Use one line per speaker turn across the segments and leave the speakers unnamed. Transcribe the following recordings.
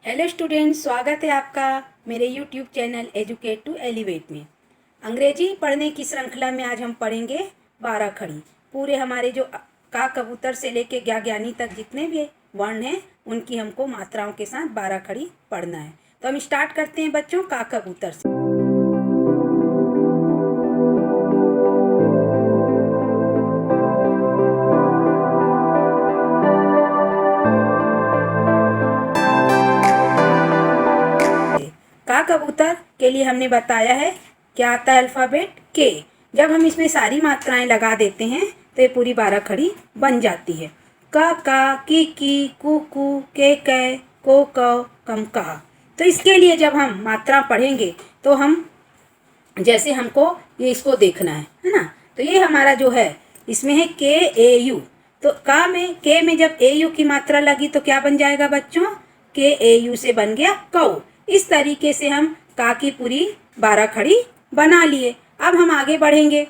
Hello students, स्वागत है आपका मेरे YouTube channel educate to elevate में। अंग्रेजी पढ़ने की श्रृंखला में आज हम पढ़ेंगे 12 खड़ी। पूरे हमारे जो का कबूतर से लेके ज्ञानी तक जितने भी वर्ण हैं उनकी हमको मात्राओं के साथ 12 खड़ी पढ़ना है। तो हम स्टार्ट करते हैं बच्चों का कबूतर से। का कबूतर के लिए हमने बताया है क्या आता है, अल्फ़ाबेट के। जब हम इसमें सारी मात्राएं लगा देते हैं तो ये पूरी 12 खड़ी बन जाती है। का की कू के को कम कहा। तो इसके लिए जब हम मात्रा पढ़ेंगे तो हम जैसे हमको ये इसको देखना है ना। तो ये हमारा जो है इसमें है के ए यू। तो के में जब ए यू की मात्रा लगी तो क्या बन जाएगा बच्चों, के ए यू से बन गया कौ। इस तरीके से हम का की पूरी 12 खड़ी बना लिए। अब हम आगे बढ़ेंगे।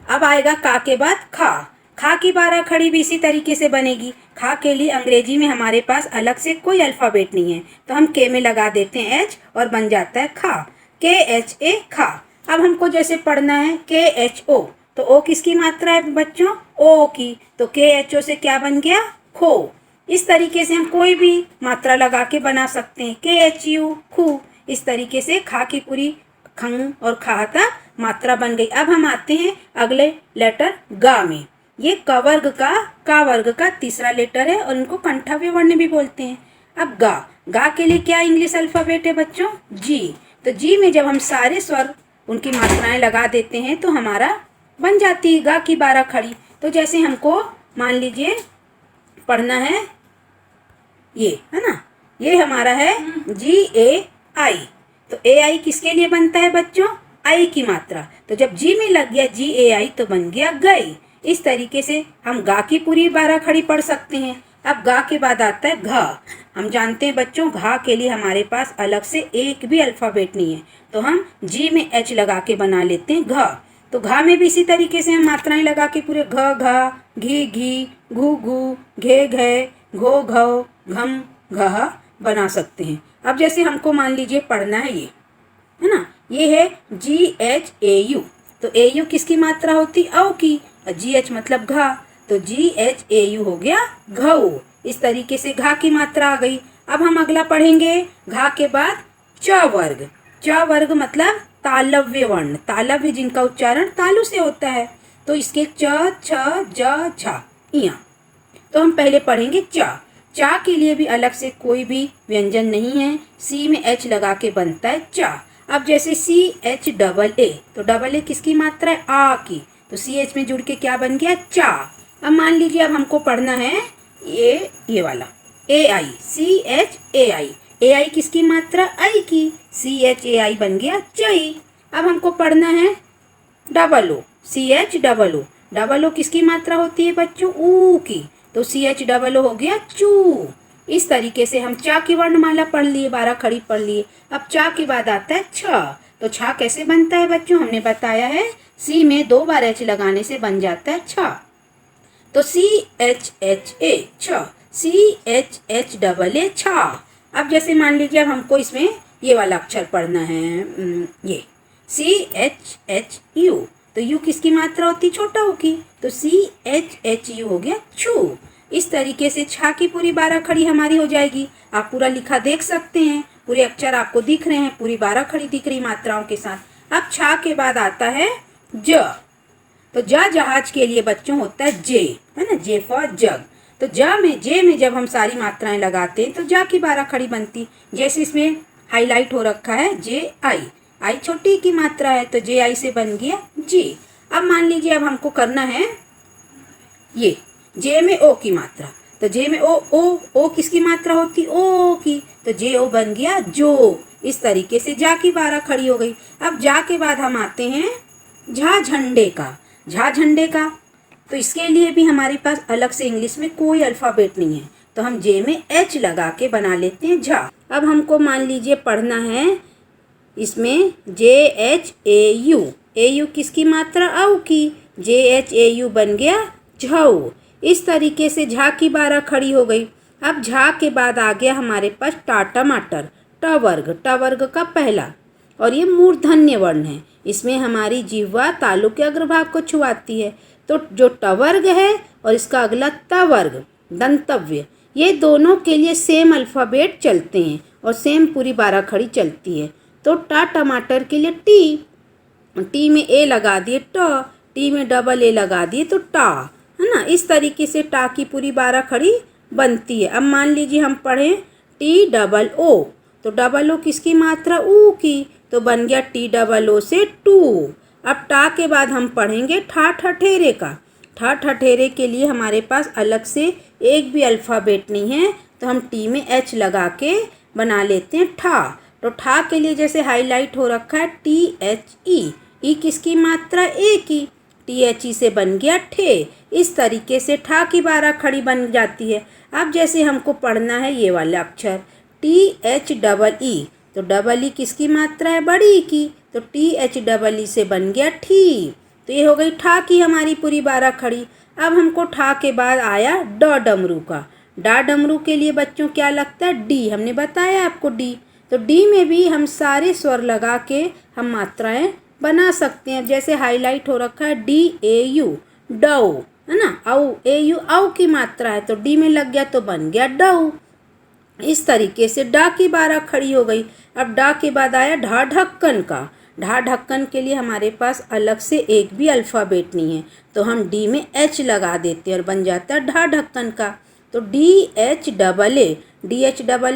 अब आएगा का के बाद खा की 12 खड़ी भी इसी तरीके से बनेगी। खा के लिए अंग्रेजी में हमारे पास अलग से कोई अल्फ़ाबेट नहीं है, तो हम के में लगा देते हैं एच और बन जाता है खा, के एच ए खा। अब हमको जैसे पढ़ना है के एच ओ, तो ओ किसकी मात्रा है बच्चों, ओ की। तो के एच ओ से क्या बन गया, खो। इस तरीके से हम कोई भी मात्रा लगा के बना सकते हैं, के एच यू खू। इस तरीके से खा की पूरी खंग और खा तक मात्रा बन गई। अब हम आते हैं अगले लेटर गा में। ये का वर्ग का तीसरा लेटर है और इनको कंठव्य वर्ण भी बोलते हैं। अब गा के लिए क्या इंग्लिश अल्फ़ाबेट है बच्चों, जी। तो जी में जब हम सारे स्वर उनकी मात्राएं लगा देते हैं तो हमारा बन जाती है गा की 12 खड़ी। तो जैसे हमको मान लीजिए पढ़ना है ये, है ना, ये हमारा है जी ए आई। तो ए आई किसके लिए बनता है बच्चों, आई की मात्रा। तो जब जी में लग गया जी ए आई तो बन गया गई। इस तरीके से हम गा की पूरी 12 खड़ी पढ़ सकते हैं। अब गा के बाद आता है घा। हम जानते हैं बच्चों घा के लिए हमारे पास अलग से एक भी अल्फ़ाबेट नहीं है, तो हम जी में एच लगा के बना लेते हैं घा। तो घा में भी इसी तरीके से हम मात्राएं लगा के पूरे घा घी घू घे घो घो घम घह बना सकते हैं। अब जैसे हमको मान लीजिए पढ़ना है ये, है ना, ये है जी एच ए यू। तो ए यू किसकी मात्रा होती, औ की। जी एच मतलब घा, तो जी एच ए यू हो गया घऊ। इस तरीके से घा की मात्रा आ गई। अब हम अगला पढ़ेंगे घा के बाद च वर्ग। च वर्ग मतलब तालव्य वर्ण, तालव्य जिनका उच्चारण तालु से होता है। तो इसके च छ ज झ इया। तो हम पहले पढ़ेंगे चा के लिए भी अलग से कोई भी व्यंजन नहीं है, सी में एच लगा के बनता है चा। अब जैसे सी एच डबल ए, तो डबल ए किसकी मात्रा है, आ की। तो सी एच में जुड़ के क्या बन गया चा। अब मान लीजिए अब हमको पढ़ना है ये वाला ए आई, सी एच ए आई। ए आई किसकी मात्रा, आई की। सी एच ए आई बन गया चई। अब हमको पढ़ना है double O, C H double O. Double O किसकी मात्रा होती है बच्चों, ऊ की। तो सी एच डबल ओ हो गया चू। इस तरीके से हम चा की वर्णमाला पढ़ लिए, 12 खड़ी पढ़ लिए। अब चा के बाद आता है छ। तो छा कैसे बनता है बच्चों, हमने बताया है सी में 2 बार एच लगाने से बन जाता है छ। तो सी एच ए छ, सी एच डबल ए छा। अब जैसे मान लीजिए अब हमको इसमें ये वाला अक्षर पढ़ना है, ये सी एच यू। तो यू किसकी मात्रा होती, छोटा हो की। तो सी एच यू हो गया छू। इस तरीके से छा की पूरी 12 खड़ी हमारी हो जाएगी। आप पूरा लिखा देख सकते हैं, पूरे अक्षर आपको दिख रहे हैं, पूरी 12 खड़ी दिख रही मात्राओं के साथ। अब छा के बाद आता है ज। तो जहाज के लिए बच्चों होता है जे, है ना, जे फॉर जग। तो जे में जब हम सारी मात्राएं लगाते हैं तो जा की 12 खड़ी बनती। जैसे इसमें हाईलाइट हो रखा है जे आई छोटी की मात्रा है, तो जे आई से बन गया जी। अब मान लीजिए अब हमको करना है ये जे में ओ की मात्रा। तो जे में ओ किसकी मात्रा होती, ओ की। तो जे ओ बन गया जो। इस तरीके से जा की 12 खड़ी हो गई। अब जा के बाद हम आते हैं झा झंडे का। तो इसके लिए भी हमारे पास अलग से इंग्लिश में कोई अल्फ़ाबेट नहीं है, तो हम जे में एच लगा के बना लेते हैं झा। अब हमको मान लीजिए पढ़ना है इसमें जे एच ए यू किसकी मात्रा, औ की। जे एच ए यू बन गया झऊ। इस तरीके से झा की 12 खड़ी हो गई। अब झा के बाद आ गया हमारे पास टा टमाटर, ट वर्ग का पहला, और ये मूर्धन्य वर्ण है। इसमें हमारी जिह्वा तालु के अग्रभाग को छुआती है। तो जो ट वर्ग है और इसका अगला त वर्ग दंतव्य, ये दोनों के लिए सेम अल्फ़ाबेट चलते हैं और सेम पूरी 12 खड़ी चलती है। तो टा टमाटर के लिए टी में ए लगा दिए ट, टी में डबल ए लगा दिए तो टा, है ना। इस तरीके से टा की पूरी 12 खड़ी बनती है। अब मान लीजिए हम पढ़ें टी डबल ओ, तो डबल ओ किसकी मात्रा ऊ की, तो बन गया टी डबल ओ से टू। अब टा के बाद हम पढ़ेंगे ठा ठठेरे का। ठा ठठेरे के लिए हमारे पास अलग से एक भी अल्फ़ाबेट नहीं है, तो हम टी में एच लगा के बना लेते हैं ठा। तो ठा के लिए जैसे हाईलाइट हो रखा है टी एच ई किसकी मात्रा ए की, टी एच ई से बन गया ठे। इस तरीके से ठा की 12 खड़ी बन जाती है। अब जैसे हमको पढ़ना है ये वाला अक्षर टी एच डबल ई, तो डबल ई किसकी मात्रा है बड़ी की, तो टी एच डबल ई से बन गया ठी। तो ये हो गई ठा की हमारी पूरी 12 खड़ी। अब हमको ठा के बाद आया ड डमरू का। डा डमरू के लिए बच्चों क्या लगता है डी, हमने बताया आपको डी। तो डी में भी हम सारे स्वर लगा के हम मात्राएं बना सकते हैं। जैसे हाईलाइट हो रखा है डी ए यू डऊ, है ना, औ ए यू औ की मात्रा है, तो डी में लग गया तो बन गया डऊ। इस तरीके से डा की 12 खड़ी हो गई। अब डा के बाद आया ढा ढक्कन का। ढा ढक्कन के लिए हमारे पास अलग से एक भी अल्फ़ाबेट नहीं है, तो हम डी में एच लगा देते हैं और बन जाता है ढा ढक्कन का। तो डी एच डबल ए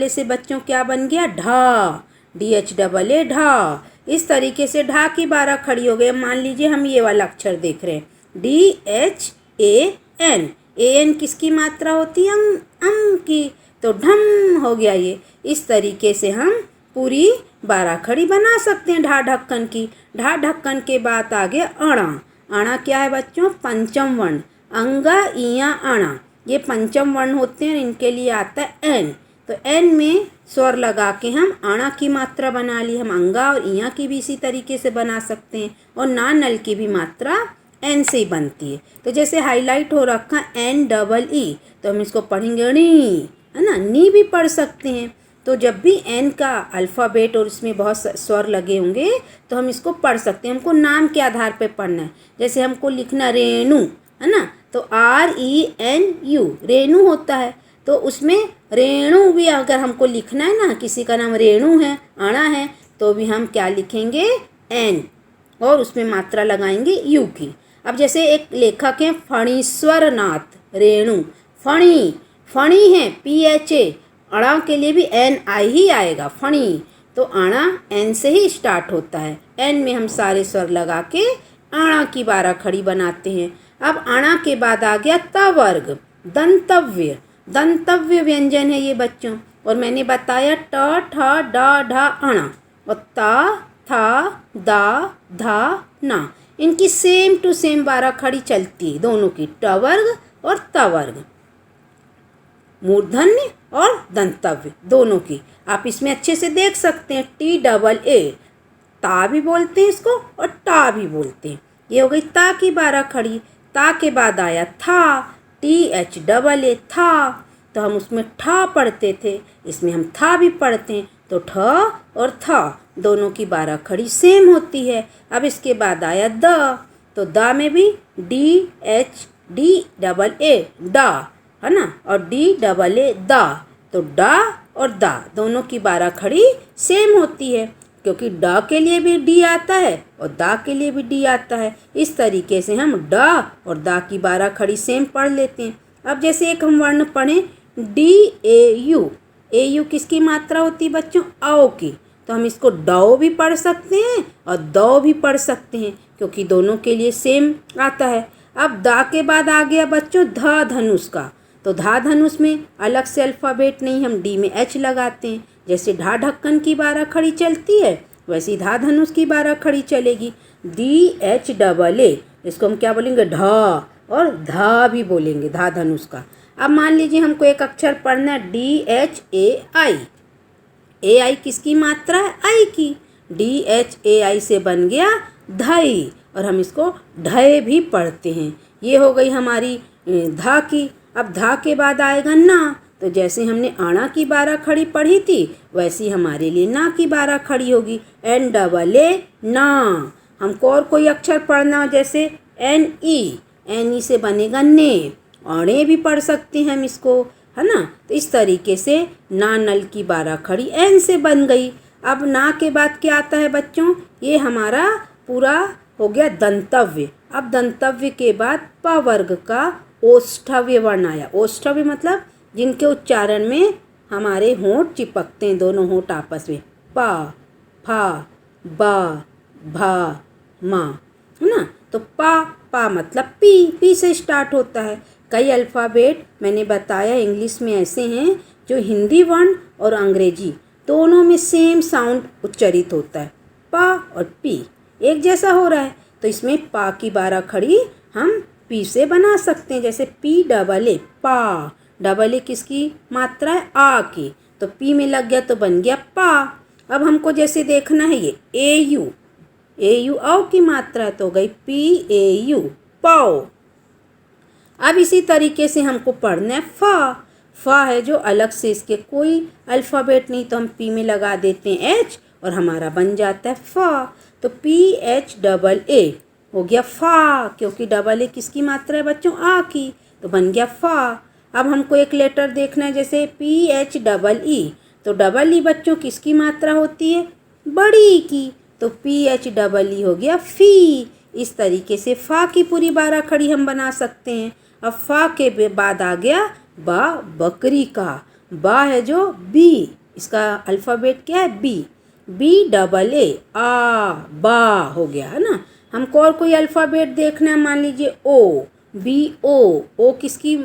से बच्चों क्या बन गया ढा, डी एच डबल ए ढा। इस तरीके से ढा की 12 खड़ी हो गई। मान लीजिए हम ये वाला अक्षर देख रहे हैं डी एच ए एन किसकी मात्रा होती है अम की, तो ढम हो गया ये। इस तरीके से हम पूरी 12 खड़ी बना सकते हैं ढा ढक्कन की। ढा ढक्कन के बाद आ गया अणा। अणा क्या है बच्चों, पंचम वर्ण, अंगा इया अणा, ये पंचम वर्ण होते हैं, इनके लिए आता है एन। तो एन में स्वर लगा के हम अणा की मात्रा बना ली। हम अंगा और इया की भी इसी तरीके से बना सकते हैं, और ना नल की भी मात्रा एन से ही बनती है। तो जैसे हाईलाइट हो रखा एन डबल ई, तो हम इसको पढ़ेंगे नी, है ना, नी भी पढ़ सकते हैं। तो जब भी एन का अल्फ़ाबेट और इसमें बहुत स्वर लगे होंगे तो हम इसको पढ़ सकते हैं। हमको नाम के आधार पे पढ़ना है। जैसे हमको लिखना रेणु, है ना, तो RENU रेणु होता है, तो उसमें रेणु भी अगर हमको लिखना है ना, किसी का नाम रेणु है, अणा है, तो भी हम क्या लिखेंगे एन, और उसमें मात्रा लगाएंगे यू की। अब जैसे एक लेखक हैं फणीश्वर नाथ रेणु, फणी है PHA, अणा के लिए भी NI ही आएगा फणी, तो अणा एन से ही स्टार्ट होता है। एन में हम सारे स्वर लगा के अणा की 12 खड़ी बनाते हैं। अब अणा के बाद आ गया त वर्ग दंतव्य व्यंजन है ये बच्चों, और मैंने बताया ट ठ ड ढ अणा, और ता था दा धा ना, इनकी सेम टू सेम 12 खड़ी चलती है दोनों की, ट वर्ग और त वर्ग, मूर्धन्य और दंतव्य दोनों की। आप इसमें अच्छे से देख सकते हैं टी डबल ए, ता भी बोलते हैं इसको और टा भी बोलते हैं। ये हो गई ता की 12 खड़ी। ता के बाद आया था, THAA था, तो हम उसमें ठा पढ़ते थे, इसमें हम था भी पढ़ते हैं, तो ठ और था दोनों की 12 खड़ी सेम होती है। अब इसके बाद आया द, तो द में भी DHDAA डा, है ना, और DAA दा, तो डा और दा दोनों की 12 खड़ी सेम होती है, क्योंकि ड के लिए भी डी आता है और दा के लिए भी डी आता है। इस तरीके से हम ड और दा की 12 खड़ी सेम पढ़ लेते हैं। अब जैसे एक हम वर्ण पढ़ें DAU, AU किसकी मात्रा होती है बच्चों आओ की, तो हम इसको डौ भी पढ़ सकते हैं और दौ भी पढ़ सकते हैं, क्योंकि दोनों के लिए सेम आता है। अब दा के बाद आ गया बच्चों ध धनुष का, तो धा धनुष में अलग से अल्फ़ाबेट नहीं, हम डी में एच लगाते हैं। जैसे ढा ढक्कन की 12 खड़ी चलती है, वैसे ही धा धनुष की 12 खड़ी चलेगी। DHAA, इसको हम क्या बोलेंगे ढा, और धा भी बोलेंगे धा धनुष का। अब मान लीजिए हमको एक अक्षर पढ़ना है DHAI, AI किसकी मात्रा है आई की, DHAI से बन गया धाई, और हम इसको ढय भी पढ़ते हैं। ये हो गई हमारी धा की। अब धा के बाद आएगा ना, तो जैसे हमने आना की 12 खड़ी पढ़ी थी वैसी हमारे लिए ना की 12 खड़ी होगी। एन डबल ए ना। हमको और कोई अक्षर पढ़ना हो जैसे एन ई से बनेगा ने। औड़े भी पढ़ सकते हैं हम इसको, है ना। तो इस तरीके से ना नल की 12 खड़ी एन से बन गई। अब ना के बाद क्या आता है बच्चों, ये हमारा पूरा हो गया दंतव्य। अब दंतव्य के बाद प वर्ग का ओष्ठव्य वर्ण आया। ओष्ठव्य मतलब जिनके उच्चारण में हमारे होंठ चिपकते हैं, दोनों होंठ आपस में। पा, फा, बा, भा, मा, है ना। तो पा मतलब पी से स्टार्ट होता है। कई अल्फ़ाबेट मैंने बताया इंग्लिश में ऐसे हैं जो हिंदी वर्ण और अंग्रेजी दोनों में सेम साउंड उच्चारित होता है। पा और पी एक जैसा हो रहा है, तो इसमें पा की 12 खड़ी हम पी से बना सकते हैं। जैसे पी डबल ए पा, डबल ए किसकी मात्रा है, आ की, तो पी में लग गया तो बन गया पा। अब हमको जैसे देखना है ये ए यू औ की मात्रा है तो गई पी ए यू पाओ। अब इसी तरीके से हमको पढ़ना है फा है जो अलग से इसके कोई अल्फ़ाबेट नहीं, तो हम पी में लगा देते हैं एच और हमारा बन जाता है फा। तो पी एच डबल ए हो गया फा, क्योंकि डबल ए किसकी मात्रा है बच्चों, आ की, तो बन गया फा। अब हमको एक लेटर देखना है जैसे पी एच डबल ई, तो डबल ई बच्चों किसकी मात्रा होती है, बड़ी की, तो पी एच डबल ई हो गया फी। इस तरीके से फा की पूरी 12 खड़ी हम बना सकते हैं। अब फा के बाद आ गया बा, बकरी का। बा है जो बी, इसका अल्फ़ाबेट क्या है बी डबल ए आ बा हो गया, है ना। हमको और कोई अल्फ़ाबेट देखना है, मान लीजिए ओ किसकी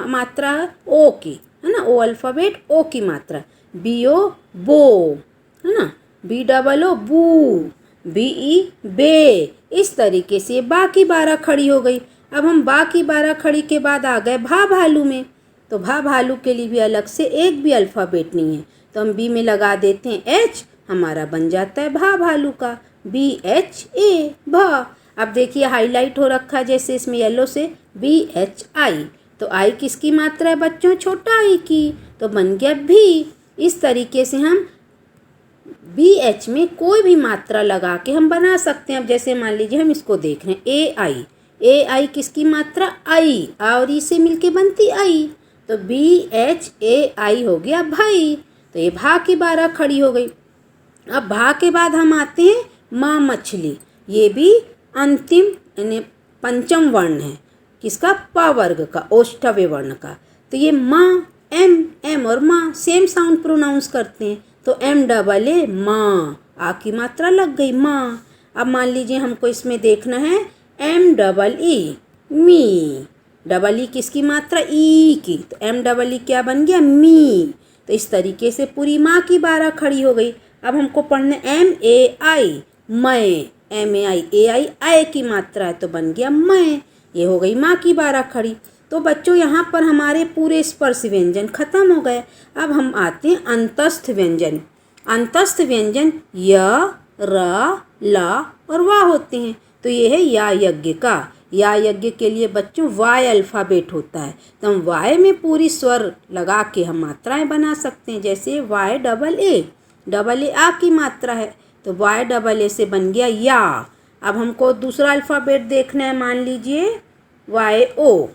मात्रा है, ओ की, है ना। ओ अल्फ़ाबेट ओ की मात्रा, बी ओ बो, है ना। बी डबल ओ बू, बी ई बे। इस तरीके से बा की 12 खड़ी हो गई। अब हम बा की 12 खड़ी के बाद आ गए भा भालू में, तो भा भालू के लिए भी अलग से एक भी अल्फ़ाबेट नहीं है, तो हम बी में लगा देते हैं एच, हमारा बन जाता है भा भालू का, बी एच ए भा। अब देखिए हाईलाइट हो रखा है जैसे इसमें येलो से, बी एच आई, तो आई किसकी मात्रा है बच्चों, छोटा आई की, तो बन गया भी। इस तरीके से हम बी एच में कोई भी मात्रा लगा के हम बना सकते हैं। अब जैसे मान लीजिए हम इसको देख रहे हैं ए आई किसकी मात्रा, आई, और ई से मिलके बनती आई, तो बी एच ए आई हो गया भाई। तो ये भा की 12 खड़ी हो गई। अब भा के बाद हम आते हैं माँ मछली, ये भी अंतिम यानी पंचम वर्ण है, किसका, पा वर्ग का, ओष्ठव्य वर्ण का। तो ये माँ, एम और माँ सेम साउंड प्रोनाउंस करते हैं, तो एम डबल ए माँ, आ की मात्रा लग गई माँ। अब मान लीजिए हमको इसमें देखना है एम डबल ई मी, डबल ई किसकी मात्रा, ई की, तो एम डबल ई क्या बन गया, मी। तो इस तरीके से पूरी माँ की 12 खड़ी हो गई। अब हमको पढ़ना एम ए आई मैं, एम ए आई आय की मात्रा है तो बन गया मैं, ये हो गई माँ की 12 खड़ी। तो बच्चों यहाँ पर हमारे पूरे स्पर्श व्यंजन खत्म हो गए। अब हम आते हैं अंतस्थ व्यंजन। अंतस्थ व्यंजन य, र, ला और वा होते हैं। तो ये है या यज्ञ का। या यज्ञ के लिए बच्चों वाय अल्फ़ाबेट होता है, तो हम वाय में पूरी स्वर लगा के हम मात्राएं बना सकते हैं। जैसे वाय डबल ए आ की मात्रा है, तो वाय डबल ए से बन गया या। अब हमको दूसरा अल्फ़ाबेट देखना है, मान लीजिए वाय ओ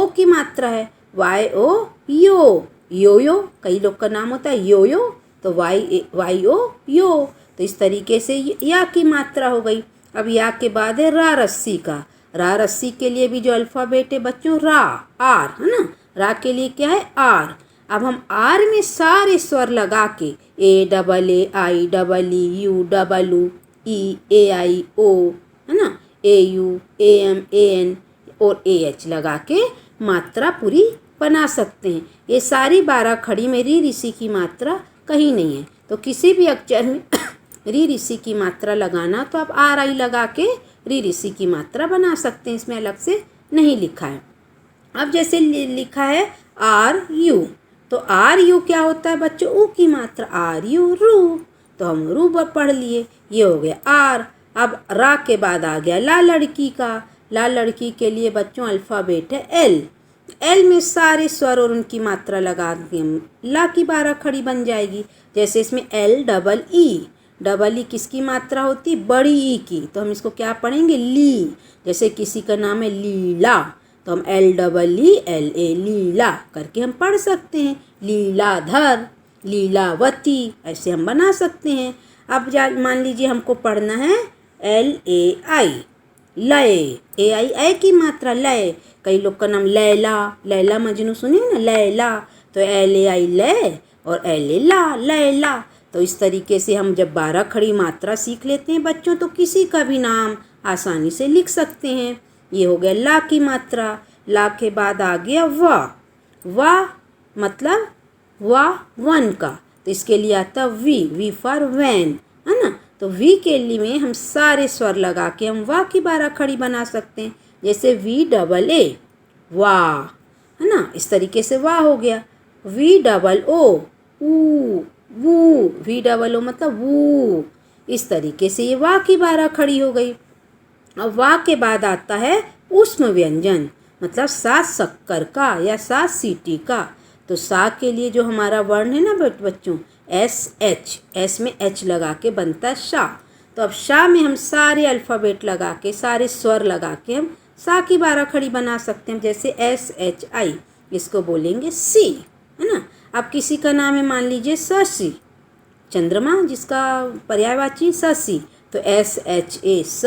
की मात्रा है, वाय ओ यो, कई लोग का नाम होता है यो, तो वाई ओ यो। तो इस तरीके से या की मात्रा हो गई। अब या के बाद है रा रस्सी का। रा रस्सी के लिए भी जो अल्फ़ाबेट है बच्चों रा, आर, है ना। रा के लिए क्या है, आर। अब हम आर में सारे स्वर लगा के A double A I double E U double A I O, है ना, A U A M A N और ए एच लगा के मात्रा पूरी बना सकते हैं। ये सारी 12 खड़ी में री ऋषि की मात्रा कहीं नहीं है, तो किसी भी अक्षर में री ऋषि की मात्रा लगाना तो आप आर आई लगा के री ऋषि की मात्रा बना सकते हैं, इसमें अलग से नहीं लिखा है। अब जैसे लिखा है आर यू, तो आर यू क्या होता है बच्चों, ऊ की मात्रा, आर यू रू, तो हम रू पढ़ लिए, ये हो गया आर। अब रा के बाद आ गया ला लड़की का। ला लड़की के लिए बच्चों अल्फ़ाबेट है एल, एल में सारे स्वर और उनकी मात्रा लगा के हम ला की 12 खड़ी बन जाएगी। जैसे इसमें एल डबल ई किसकी मात्रा होती, बड़ी ई की, तो हम इसको क्या पढ़ेंगे, ली। जैसे किसी का नाम है लीला, तो हम L double E L A Leela करके हम पढ़ सकते हैं। लीलाधर, लीलावती, ऐसे हम बना सकते हैं। अब मान लीजिए हमको पढ़ना है एल ए आई, लय, ए आई ए की मात्रा लय। कई लोग का नाम लैला, लैला मजनू सुने ना, लैला, तो एल ए आई लय और एल ए ला, लैला। तो इस तरीके से हम जब 12 खड़ी मात्रा सीख लेते हैं बच्चों, तो किसी का भी नाम आसानी से लिख सकते हैं। ये हो गया ला की मात्रा। ला के बाद आ गया वाह मतलब वाह वन का, तो इसके लिए आता वी फॉर वैन, है ना। तो वी के लिए में हम सारे स्वर लगा के हम वाह की 12 खड़ी बना सकते हैं। जैसे वी डबल ए वाह, है ना, इस तरीके से वाह हो गया। वी डबल ओ ऊ वू, वी डबल ओ मतलब वू, इस तरीके से ये वाह की 12 खड़ी हो गई। अब वाह के बाद आता है ऊष्म व्यंजन, मतलब सा शक्कर का या सा सीटी का। तो सा के लिए जो हमारा वर्ण है ना बच्चों, एस एच, एस में एच लगा के बनता है शा। तो अब शा में हम सारे अल्फ़ाबेट लगा के, सारे स्वर लगा के हम सा की 12 खड़ी बना सकते हैं। जैसे एस एच आई, इसको बोलेंगे सी, है ना। अब किसी का नाम है मान लीजिए शशि, चंद्रमा जिसका पर्यायवाची शशि, तो एस एच ए स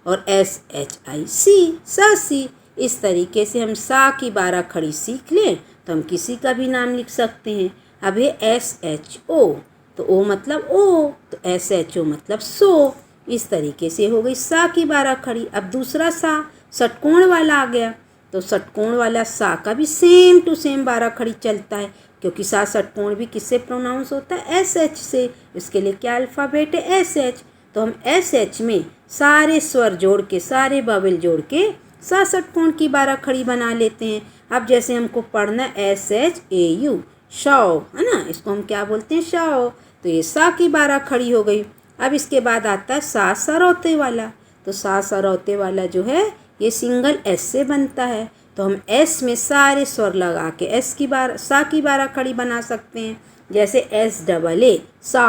और एस एच आई सी, शशि। इस तरीके से हम सा की 12 खड़ी सीख लें तो हम किसी का भी नाम लिख सकते हैं। अब ये एस एच ओ, तो ओ मतलब ओ, तो एस एच ओ मतलब सो। इस तरीके से हो गई सा की 12 खड़ी। अब दूसरा सा षटकोण वाला आ गया, तो षटकोण वाला सा का भी सेम टू सेम 12 खड़ी चलता है, क्योंकि सा षटकोण भी किससे प्रोनाउंस होता है, एस एच से। इसके लिए क्या अल्फ़ाबेट है, एस एच। तो हम एस एच में सारे स्वर जोड़ के, सारे बावल जोड़ के सा षटकोण की 12 खड़ी बना लेते हैं। अब जैसे हमको पढ़ना एस एच ए यू शौ, है ना, इसको हम क्या बोलते हैं, शौ। तो ये सा की 12 खड़ी हो गई। अब इसके बाद आता है सा सरौते वाला। तो सा सरौते वाला जो है ये सिंगल एस से बनता है, तो हम एस में सारे स्वर लगा के एस की सा की 12 खड़ी बना सकते हैं। जैसे एस डबल ए सा,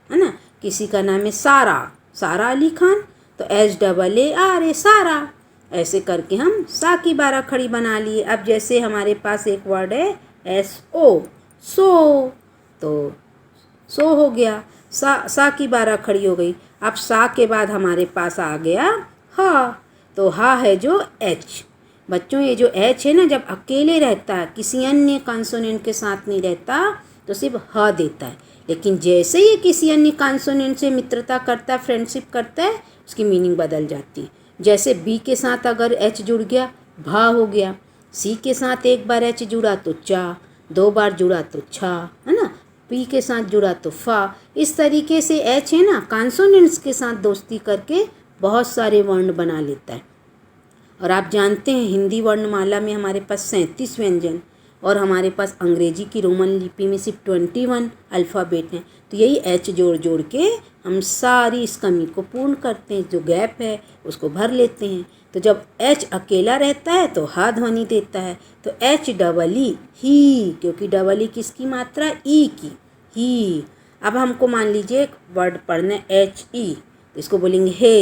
है ना, किसी का नाम है सारा, सारा अली खान, तो S double A R A सारा। ऐसे करके हम सा की 12 खड़ी बना लिए। अब जैसे हमारे पास एक वर्ड है एस ओ सो, तो सो हो गया, सा की 12 खड़ी हो गई। अब सा के बाद हमारे पास आ गया हा, तो हा है जो एच। बच्चों ये जो एच है ना, जब अकेले रहता है, किसी अन्य कॉन्सोनेंट के साथ नहीं रहता, तो सिर्फ ह देता है। लेकिन जैसे ही किसी अन्य कॉन्सोनेंट से मित्रता करता है, फ्रेंडशिप करता है, उसकी मीनिंग बदल जाती है। जैसे बी के साथ अगर एच जुड़ गया, भा हो गया। सी के साथ एक बार एच जुड़ा तो चा, 2 बार जुड़ा तो छा, है ना। पी के साथ जुड़ा तो फा। इस तरीके से एच है ना, कॉन्सोनेंट्स के साथ दोस्ती करके बहुत सारे वर्ण बना लेता है। और आप जानते हैं हिंदी वर्णमाला में हमारे पास 37 व्यंजन और हमारे पास अंग्रेजी की रोमन लिपि में सिर्फ 21 अल्फ़ाबेट हैं। तो यही एच जोड़ जोड़ के हम सारी इस कमी को पूर्ण करते हैं, जो गैप है उसको भर लेते हैं। तो जब एच अकेला रहता है तो हा ध्वनि देता है, तो एच डबल ई ही, क्योंकि डबल ई किसकी मात्रा, ई की, ही। अब हमको मान लीजिए एक वर्ड पढ़ना है एच ई, तो इसको बोलेंगे हे,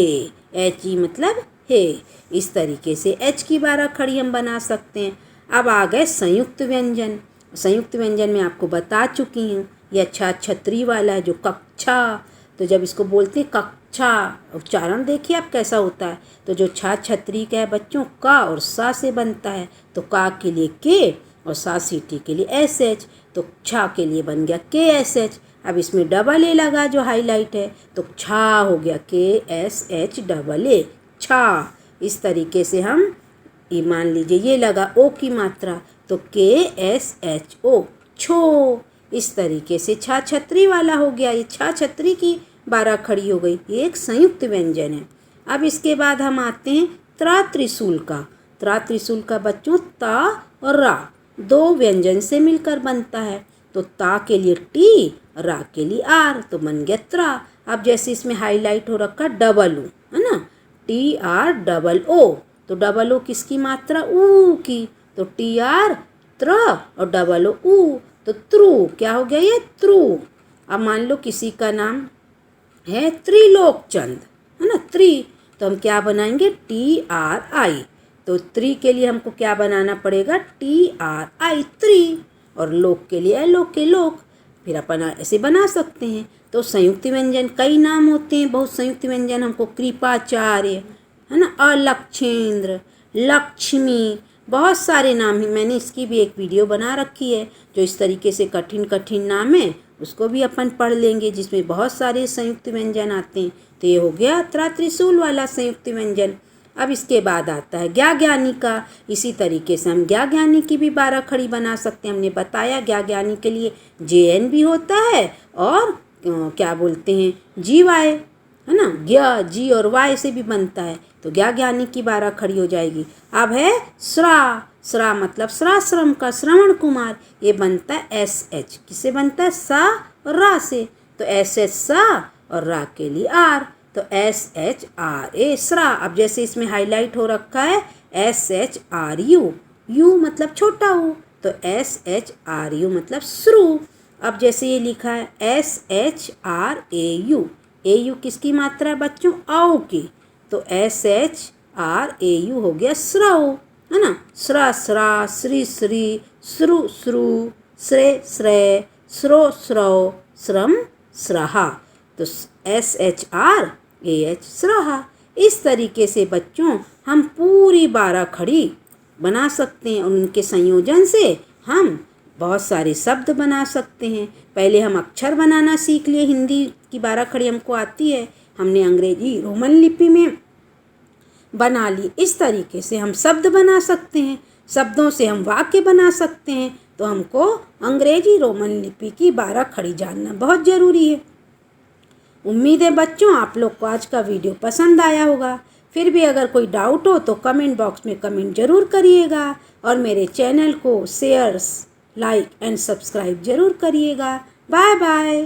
एच ई मतलब हे। इस तरीके से एच की 12 खड़ी हम बना सकते हैं। अब आ गए संयुक्त व्यंजन। संयुक्त व्यंजन में आपको बता चुकी हूँ, ये अच्छा छतरी वाला है जो कक्षा, तो जब इसको बोलते हैं कक्षा, उच्चारण देखिए आप कैसा होता है। तो जो छा छतरी का है बच्चों, का और सा से बनता है, तो का के लिए के और सा सीटी के लिए एस एच, तो छा के लिए बन गया के एस एच। अब इसमें डबल ए लगा जो हाईलाइट है, तो छा हो गया के एस एच डबल ए, छा। इस तरीके से हम ये मान लीजिए ये लगा ओ की मात्रा, तो के एस एच ओ छो। इस तरीके से छा छतरी वाला हो गया, ये छा छतरी की 12 खड़ी हो गई। ये एक संयुक्त व्यंजन है। अब इसके बाद हम आते हैं त्रा त्रिशूल का। त्रा त्रिशूल का बच्चों ता और रा 2 व्यंजन से मिलकर बनता है, तो ता के लिए टी, रा के लिए आर, तो बन गया त्रा। अब जैसे इसमें हाईलाइट हो रखा डबल ओ, है ना, टी आर डबल ओ, तो डबल ओ किसकी मात्रा, ऊ की,
तो TR त्र और डबल ऊ तो त्रू। क्या हो गया ये? त्रू। अब मान लो किसी का नाम है त्रिलोकचंद, है ना, त्रि, तो हम क्या बनाएंगे? TRI। तो त्रि के लिए हमको क्या बनाना पड़ेगा? TRI त्रि। और लोक के लिए लोक के लोक। फिर अपन ऐसे बना सकते हैं। तो संयुक्त व्यंजन कई नाम होते हैं, बहुत संयुक्त व्यंजन हमको कृपाचार्य, है ना, अलक्षेंद्र, लक्ष्मी, बहुत सारे नाम हैं। मैंने इसकी भी एक वीडियो बना रखी है जो इस तरीके से कठिन कठिन नाम है, उसको भी अपन पढ़ लेंगे, जिसमें बहुत सारे संयुक्त व्यंजन आते हैं। तो ये हो गया त्रिशूल वाला संयुक्त व्यंजन। अब इसके बाद आता है ज्ञाज्ञानी का। इसी तरीके से हम ज्ञाज्ञानी की भी 12 खड़ी बना सकते हैं। हमने बताया ज्ञाज्ञानी के लिए JN भी होता है और क्या बोलते हैं GY, है ना, ज्ञ जी और Y से भी बनता है। तो ज्ञाज्ञानी की 12 खड़ी हो जाएगी। अब है श्रा। श्रा मतलब श्राश्रम का श्रवण कुमार। ये बनता है SH। किससे बनता है? सा और रा से। तो SH सा और रा के लिए R। तो SHRA श्रा। अब जैसे इसमें हाईलाइट हो रखा है SHRU, U मतलब छोटा U, तो SHRU मतलब श्रु। अब जैसे ये लिखा है SHRAU, AU किसकी मात्रा है बच्चों? औ की। तो SHRAU हो गया श्रव, है ना। श्रा श्रा, श्री श्री, श्रु श्रु, श्रे श्रेय, श्रो श्रव, श्रम श्रहा। तो SHRAH श्रहा। इस तरीके से बच्चों हम पूरी 12 खड़ी बना सकते हैं और उनके संयोजन से हम बहुत सारे शब्द बना सकते हैं। पहले हम अक्षर बनाना सीख लिए। हिंदी की 12 खड़ी हमको आती है, हमने अंग्रेजी रोमन लिपि में बना ली। इस तरीके से हम शब्द बना सकते हैं, शब्दों से हम वाक्य बना सकते हैं। तो हमको अंग्रेजी रोमन लिपि की 12 खड़ी जानना बहुत ज़रूरी है। उम्मीद है बच्चों आप लोग को आज का वीडियो पसंद आया होगा। फिर भी अगर कोई डाउट हो तो कमेंट बॉक्स में कमेंट ज़रूर करिएगा और मेरे चैनल को शेयर, लाइक एंड सब्सक्राइब ज़रूर करिएगा। Bye bye.